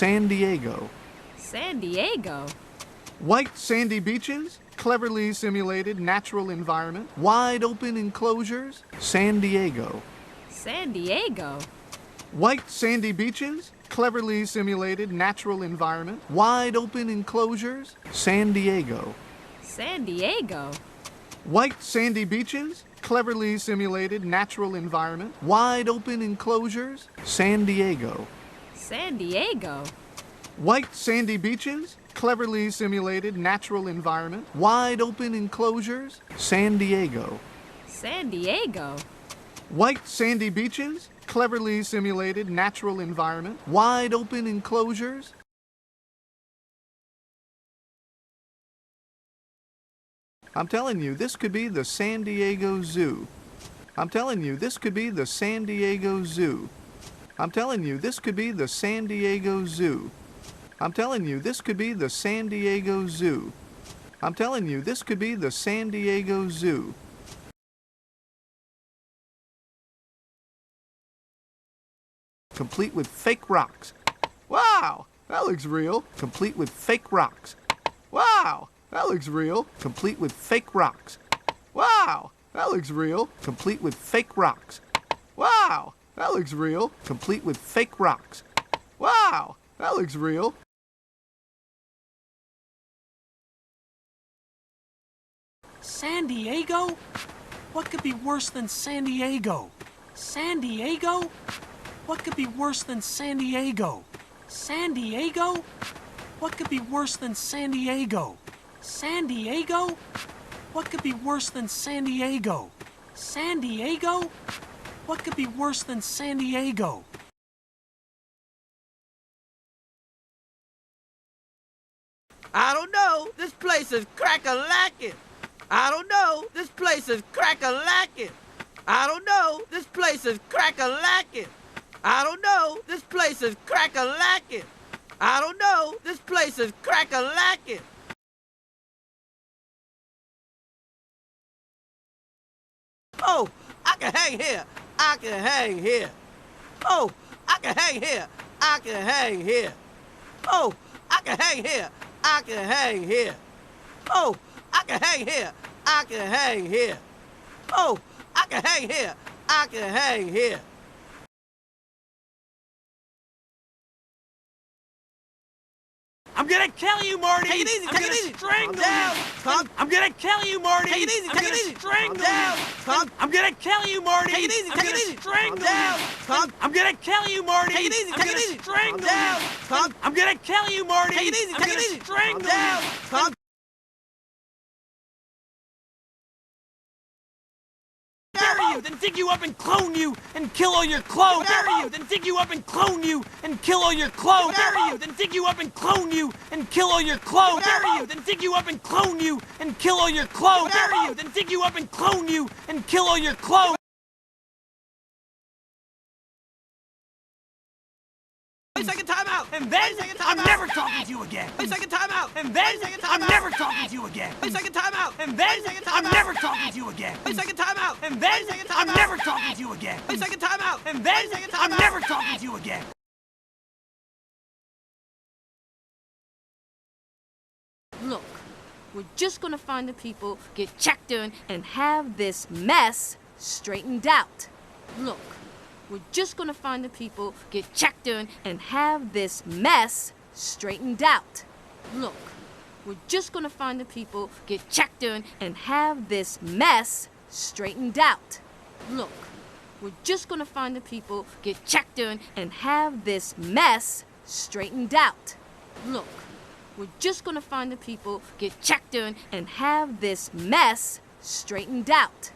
San Diego. San Diego? White sandy beaches, cleverly simulated natural environment, wide open enclosures, San Diego. San Diego? White sandy beaches, cleverly simulated natural environment, wide open enclosures, San Diego. San Diego? White sandy beaches, cleverly simulated natural environment, wide open enclosures, San Diego. San Diego? White sandy beaches, cleverly simulated natural environment, wide open enclosures, San Diego. San Diego? White sandy beaches, cleverly simulated natural environment, wide open enclosures. I'm telling you, this could be the San Diego Zoo. I'm telling you, this could be the San Diego Zoo. I'm telling you, this could be the San Diego Zoo. I'm telling you, this could be the San Diego Zoo. I'm telling you, this could be the San Diego Zoo. Complete with fake rocks. Wow, that looks real. Complete with fake rocks. Wow, that looks real. Complete with fake rocks. Wow, that looks real. Complete with fake rocks. Wow, that looks real. Complete with fake rocks. Wow, that looks real. San Diego? What could be worse than San Diego? San Diego? What could be worse than San Diego? San Diego? What could be worse than San Diego? San Diego? What could be worse than San Diego? San Diego? What could be worse than San Diego? I don't know. This place is crack-a-lackin'. I don't know. This place is crack-a-lackin'. I don't know. This place is crack-a-lackin'. I don't know. This place is crack-a-lackin'. I don't know. This place is crack-a-lackin'. Oh, I can hang here. I can hang here. Oh, I can hang here. I can hang here. Oh, I can hang here. I can hang here. Oh, I can hang here. I can hang here. Oh, I can hang here. I can hang here. I'm gonna kill you, Marty! Take it easy, I'm take gonna it easy. strangle Calm down. you! I'm gonna kill you, Marty! Take it easy, I'm take gonna it easy. strangle Calm down. you! I'm gonna kill you, Marty! Take it easy, I'm take gonna it easy. strangle Calm down. you! I'm gonna kill you, Marty! Take it easy, I'm take gonna it easy. strangle Calm down. you! I'm gonna kill you, Marty! Take it easy, I'm take it gonna easy. strangle Calm down. you! Calm Bury you, then dig you up and clone you and kill all your clones. Bury you, then dig you up and clone you and kill all your clones. Bury you, then dig you up and clone you and kill all your clones. Bury you, then dig you up and clone you and kill all your clones. Bury you, then dig you up and clone you and kill all your clones. 30-second timeout. And then 30-second I'm timeout. never talking to you again. 30-second timeout. And then 30-second I'm timeout. never talking to you again. 30-second timeout. And then 30-second I'm timeout. never talking to you again. 30-second timeout. And then 30-second I'm timeout. never talking to you again. 30-second timeout. And then 30-second I'm timeout. never talking to you again. Look, we're just gonna find the people, get checked in, and have this mess straightened out. Look, we're just gonna find the people, get checked in, and have this mess straightened out. Look, we're just gonna find the people, get checked in, and have this mess straightened out. Look, we're just gonna find the people, get checked in, and have this mess straightened out. Look, we're just gonna find the people, get checked in, and have this mess straightened out.